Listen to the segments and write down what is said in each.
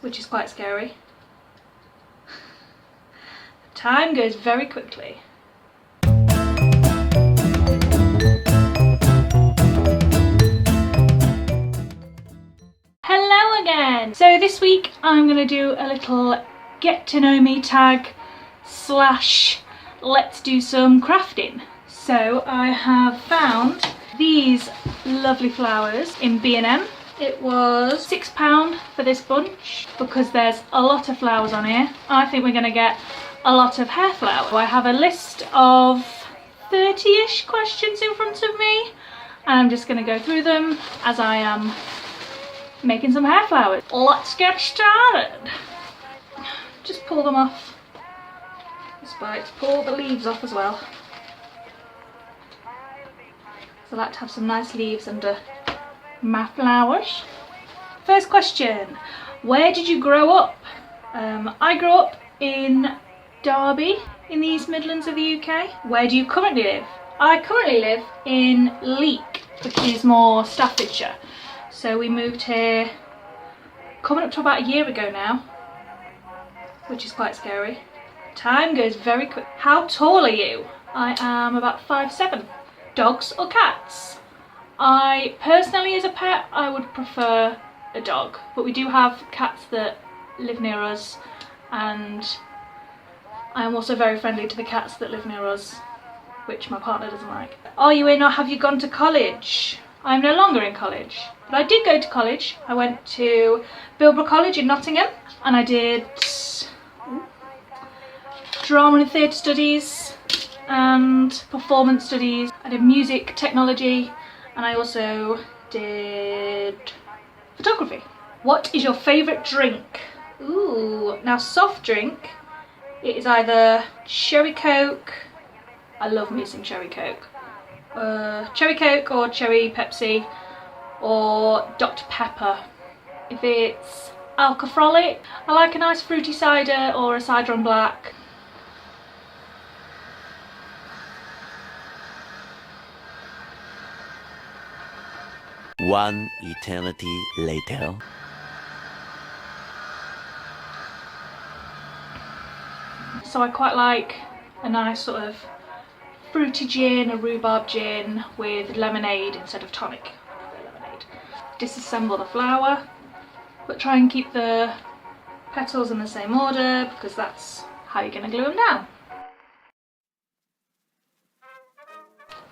which is quite scary. Time goes very quickly. Hello again! So this week I'm going to do a little get to know me tag slash let's do some crafting. So I have found these lovely flowers in B&M. It was £6 for this bunch because there's a lot of flowers on here. I think we're going to get a lot of hair flowers. I have a list of 30-ish questions in front of me and I'm just going to go through them as I am making some hair flowers. Let's get started. Just pull them off. Let's pull the leaves off as well. So I like to have some nice leaves under my flowers. First question, where did you grow up? I grew up in Derby in the East Midlands of the UK. Where do you currently live? I currently live in Leek, which is more Staffordshire. So we moved here coming up to about a year ago now, which is quite scary. Time goes very quick. How tall are you? I am about 5'7". Dogs or cats? I personally, as a pet, I would prefer a dog, but we do have cats that live near us and I am also very friendly to the cats that live near us, which my partner doesn't like. Are you in or have you gone to college? I'm no longer in college, but I did go to college. I went to Bilborough College in Nottingham and I did drama and theatre studies and performance studies. I did music technology and I also did photography. What is your favourite drink? Ooh, now soft drink, it is either cherry coke, I love me some cherry coke, cherry coke or cherry Pepsi or Dr Pepper. If it's alcoholic, I like a nice fruity cider or a cider on black. One eternity later. So I quite like a nice sort of fruity gin, a rhubarb gin with lemonade instead of tonic. I prefer lemonade. Disassemble the flower, but try and keep the petals in the same order because that's how you're going to glue them down.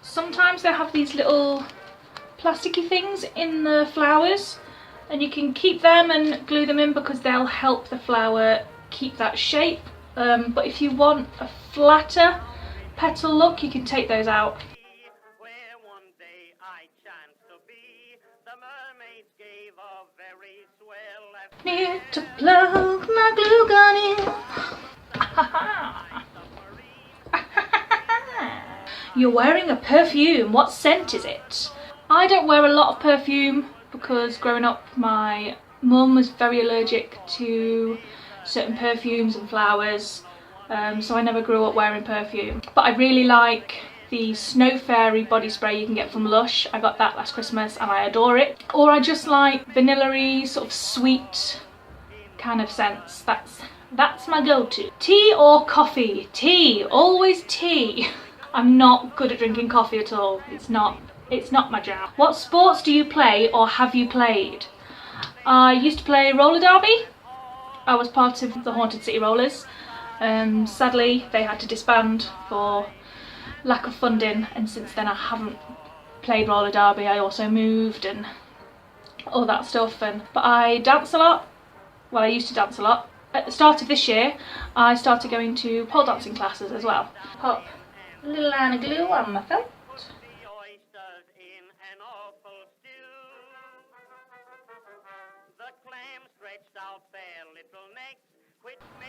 Sometimes they have these little plasticky things in the flowers and you can keep them and glue them in because they'll help the flower keep that shape, but if you want a flatter petal look you can take those out. Need to plug my glue gun in. You're wearing a perfume. What scent is it? I don't wear a lot of perfume because growing up my mum was very allergic to certain perfumes and flowers, so I never grew up wearing perfume. But I really like the Snow Fairy body spray you can get from Lush. I got that last Christmas and I adore it. Or I just like vanilla-y, sort of sweet kind of scents. That's my go-to. Tea or coffee? Tea, always tea. I'm not good at drinking coffee at all. It's not my jam. What sports do you play or have you played? I used to play roller derby. I was part of the Haunted City Rollers. Sadly, they had to disband for lack of funding, and since then I haven't played roller derby. I also moved and all that stuff. But I dance a lot. Well, I used to dance a lot. At the start of this year, I started going to pole dancing classes as well. Pop a little line of glue on my felt.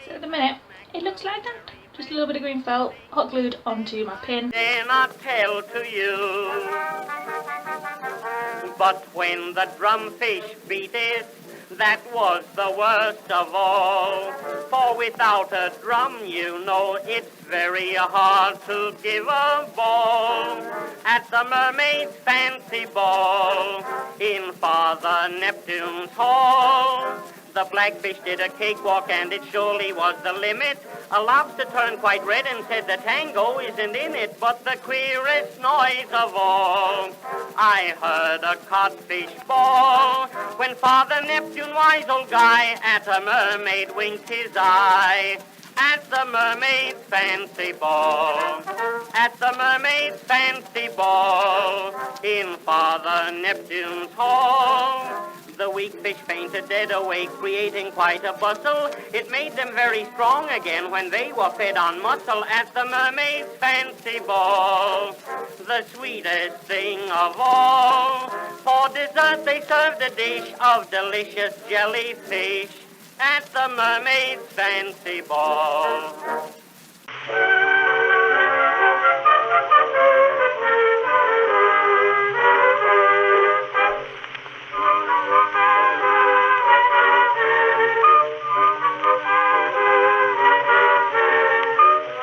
So at the minute, it looks like that. Just a little bit of green felt, hot glued onto my pin. Then I tell to you, but when the drumfish beat it, that was the worst of all. For without a drum, you know, it's very hard to give a ball. At the Mermaid's fancy ball in Father Neptune's hall, The blackfish did a cakewalk and it surely was the limit. A lobster turned quite red and said the tango isn't in it. But the queerest noise of all, I heard a codfish bawl. When Father Neptune, wise old guy, at a mermaid winked his eye. At the mermaid's fancy ball, at the mermaid's fancy ball, in Father Neptune's hall. The weak fish fainted dead awake, creating quite a bustle. It made them very strong again when they were fed on mussel at the mermaid's fancy ball. The sweetest thing of all, for dessert they served a dish of delicious jellyfish at the mermaid's fancy ball.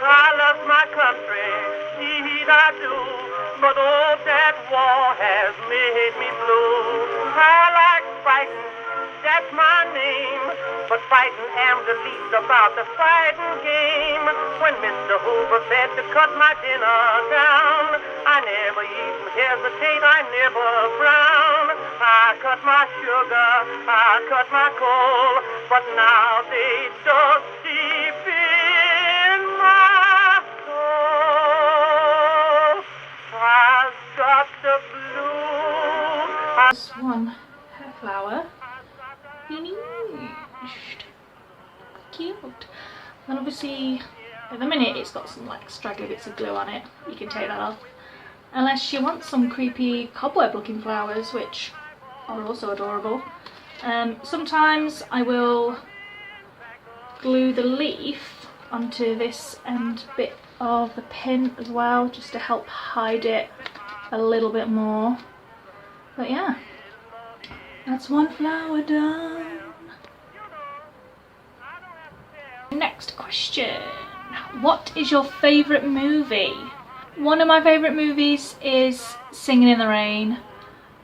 I love my country, indeed I do, but oh, that war has made me blue. I like fighting, that's my name, but fighting am the least about the fighting game. When Mr. Hoover said to cut my dinner down, I never even hesitate, I never frown. I cut my sugar, I cut my coal, but now they just deep in my soul. I've got the blues. This one hair flower. Finished. Cute. And obviously at the minute it's got some like straggly bits of glue on it. You can take that off. Unless you want some creepy cobweb looking flowers, which are also adorable. Sometimes I will glue the leaf onto this end bit of the pin as well, just to help hide it a little bit more. But yeah, that's one flower done. Next question. What is your favourite movie? One of my favourite movies is Singing in the Rain.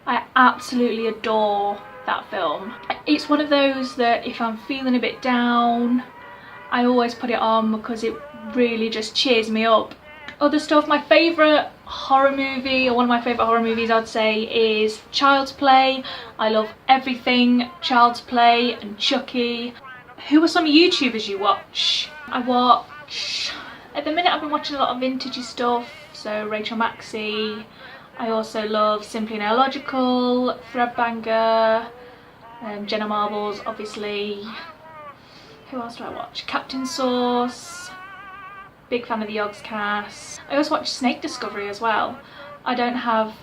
I absolutely adore that film. It's one of those that if I'm feeling a bit down, I always put it on because it really just cheers me up. Other stuff, my favourite horror movie, or one of my favourite horror movies I'd say, is Child's Play. I love everything Child's Play and Chucky. Who are some YouTubers you watch? At the minute I've been watching a lot of vintagey stuff, so Rachel Maxey. I also love Simply Neological, Threadbanger, Jenna Marbles obviously. Who else do I watch? Captain Sauce. Big fan of the Yogscast. I also watch Snake Discovery as well. I don't have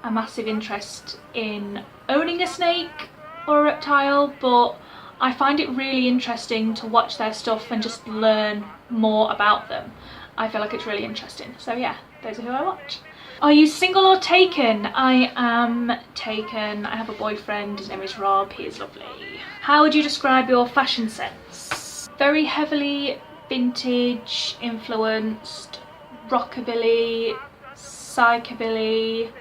a massive interest in owning a snake or a reptile, but I find it really interesting to watch their stuff and just learn more about them. I feel like it's really interesting. So yeah, those are who I watch. Are you single or taken? I am taken. I have a boyfriend, his name is Rob, he is lovely. How would you describe your fashion sense? Very heavily vintage influenced, rockabilly, psychobilly,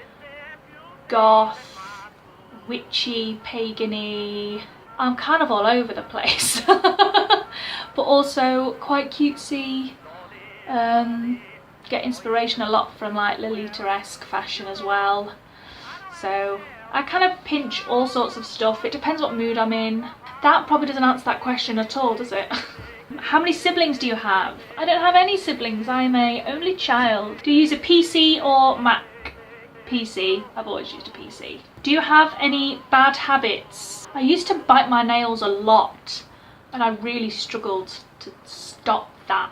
goth, witchy, pagany. I'm kind of all over the place, but also quite cutesy. Get inspiration a lot from like Lolita-esque fashion as well. So I kind of pinch all sorts of stuff. It depends what mood I'm in. That probably doesn't answer that question at all, does it? How many siblings do you have? I don't have any siblings. I am a only child. Do you use a PC or Mac? PC. I've always used a PC. Do you have any bad habits? I used to bite my nails a lot and I really struggled to stop that.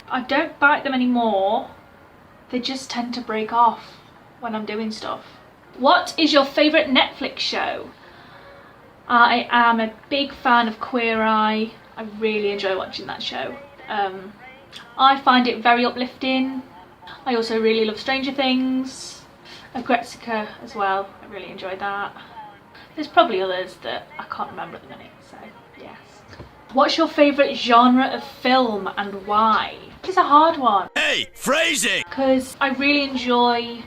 I don't bite them anymore. They just tend to break off when I'm doing stuff. What is your favourite Netflix show? I am a big fan of Queer Eye. I really enjoy watching that show. I find it very uplifting. I also really love Stranger Things. Agretsica as well. I really enjoyed that. There's probably others that I can't remember at the minute, so yes. What's your favourite genre of film and why? It's a hard one. Hey, phrasing! Because I really enjoy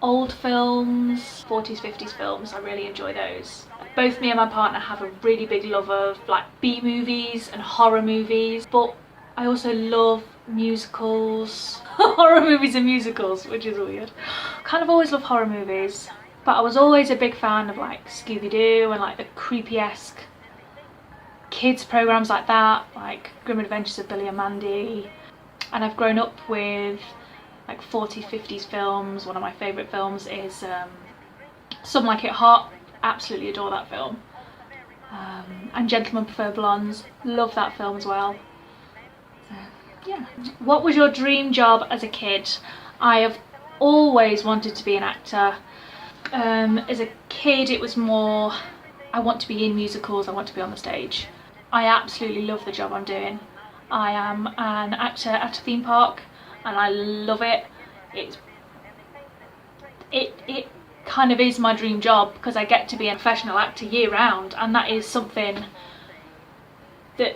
old films, 40s, 50s films. I really enjoy those. Both me and my partner have a really big love of like B movies and horror movies, but I also love musicals. Horror movies and musicals, which is weird. Kind of always love horror movies, but I was always a big fan of like Scooby-Doo and like the creepy-esque kids programs like that, like Grim Adventures of Billy and Mandy. And I've grown up with like 40s, 50s films. One of my favourite films is Some Like It Hot. Absolutely adore that film. And Gentlemen Prefer Blondes. Love that film as well. So, yeah. What was your dream job as a kid? I have always wanted to be an actor. As a kid it was more, I want to be in musicals, I want to be on the stage. I absolutely love the job I'm doing. I am an actor at a theme park and I love it. It kind of is my dream job because I get to be a professional actor year round, and that is something that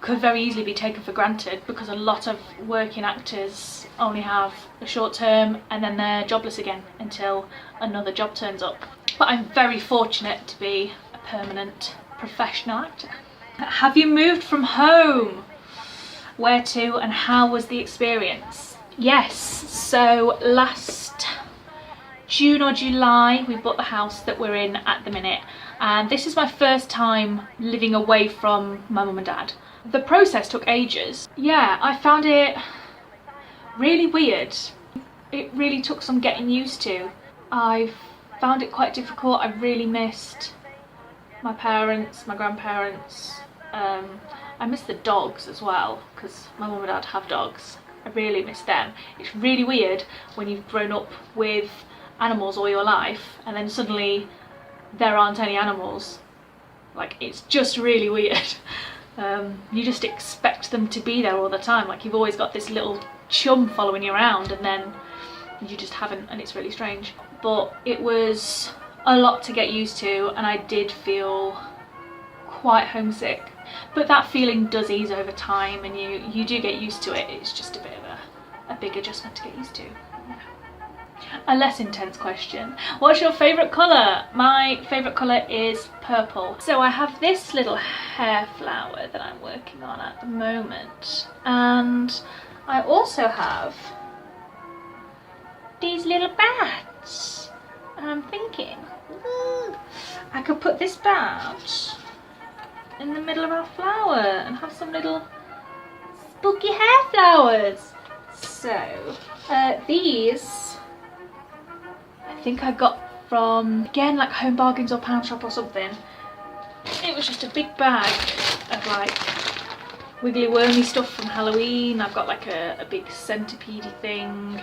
could very easily be taken for granted because a lot of working actors only have a short term and then they're jobless again until another job turns up. But I'm very fortunate to be a permanent professional actor. Have you moved from home? Where to and how was the experience? Yes, so last June or July we bought the house that we're in at the minute, and this is my first time living away from my mum and dad. The process took ages. Yeah, I found it really weird. It really took some getting used to. I found it quite difficult. I really missed my parents, my grandparents. I miss the dogs as well because my mum and dad have dogs. I really miss them. It's really weird when you've grown up with animals all your life and then suddenly there aren't any animals. Like, it's just really weird. You just expect them to be there all the time. Like, you've always got this little chum following you around and then you just haven't, and it's really strange. But it was a lot to get used to and I did feel quite homesick. But that feeling does ease over time and you do get used to it. It's just a bit of a big adjustment to get used to. Yeah. A less intense question. What's your favourite colour? My favourite colour is purple. So I have this little hair flower that I'm working on at the moment. And I also have these little bats. And I'm thinking, I could put this bat in the middle of our flower and have some little spooky hair flowers. So these I think I got from, again, like Home Bargains or Pound Shop or something. It was just a big bag of like wiggly wormy stuff from Halloween. I've got like a big centipede thing,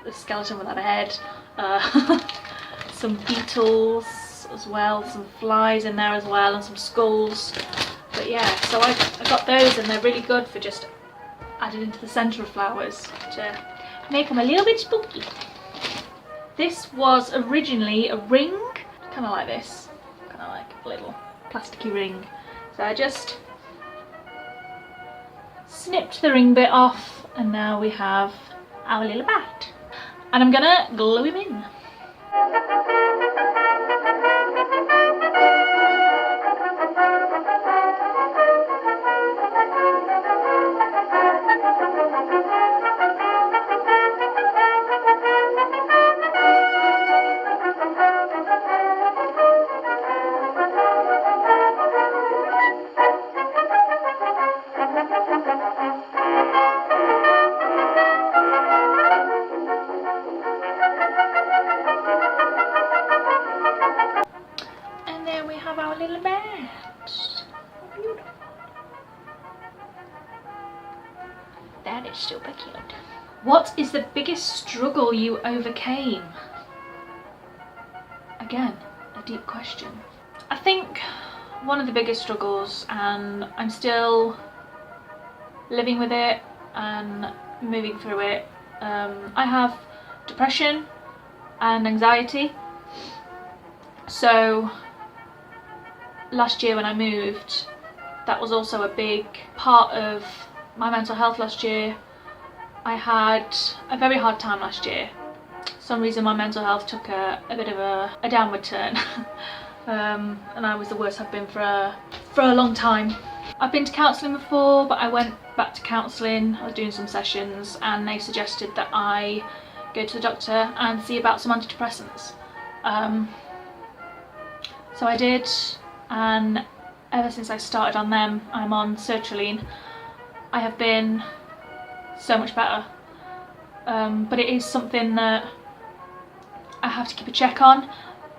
a skeleton without a head, some beetles as well, some flies in there as well, and some skulls. But yeah, so I got those and they're really good for just adding into the centre of flowers to make them a little bit spooky. This was originally a ring, kind of like this, kind of like a little plasticky ring. So I just snipped the ring bit off and now we have our little bat. And I'm gonna glue him in. That is super cute. What is the biggest struggle you overcame? Again, a deep question. I think one of the biggest struggles, and I'm still living with it and moving through it, I have depression and anxiety. So last year when I moved, that was also a big part of my mental health last year. I had a very hard time last year. some reason my mental health took a bit of a downward turn. And I was the worst I've been for a long time. I've been to counselling before, but I went back to counselling. I was doing some sessions and they suggested that I go to the doctor and see about some antidepressants. So I did, and ever since I started on them, I'm on sertraline. I have been so much better, but it is something that I have to keep a check on,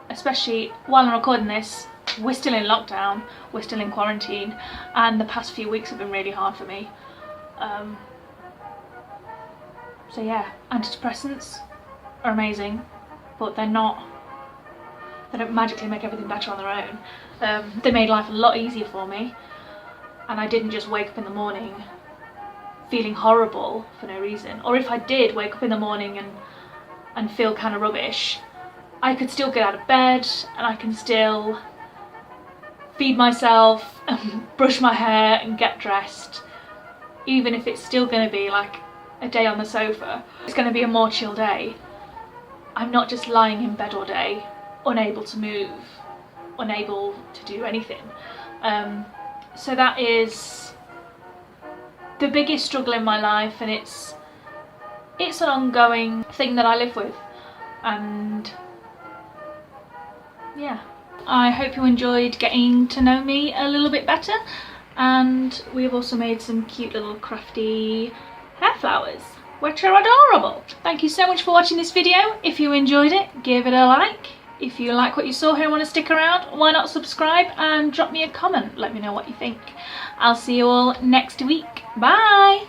especially while I'm recording this. We're still in lockdown, we're still in quarantine, and the past few weeks have been really hard for me. So yeah, antidepressants are amazing, but they don't magically make everything better on their own. They made life a lot easier for me, and I didn't just wake up in the morning feeling horrible for no reason. Or if I did wake up in the morning and feel kind of rubbish, I could still get out of bed and I can still feed myself and brush my hair and get dressed, even if it's still going to be like a day on the sofa. It's going to be a more chill day. I'm not just lying in bed all day, unable to move, unable to do anything. So that is the biggest struggle in my life, and it's an ongoing thing that I live with. And yeah, I hope you enjoyed getting to know me a little bit better, and we've also made some cute little crafty hair flowers, which are adorable. Thank you so much for watching this video. If you enjoyed it, give it a like. If you like what you saw here and want to stick around, why not subscribe and drop me a comment. Let me know what you think. I'll see you all next week. Bye!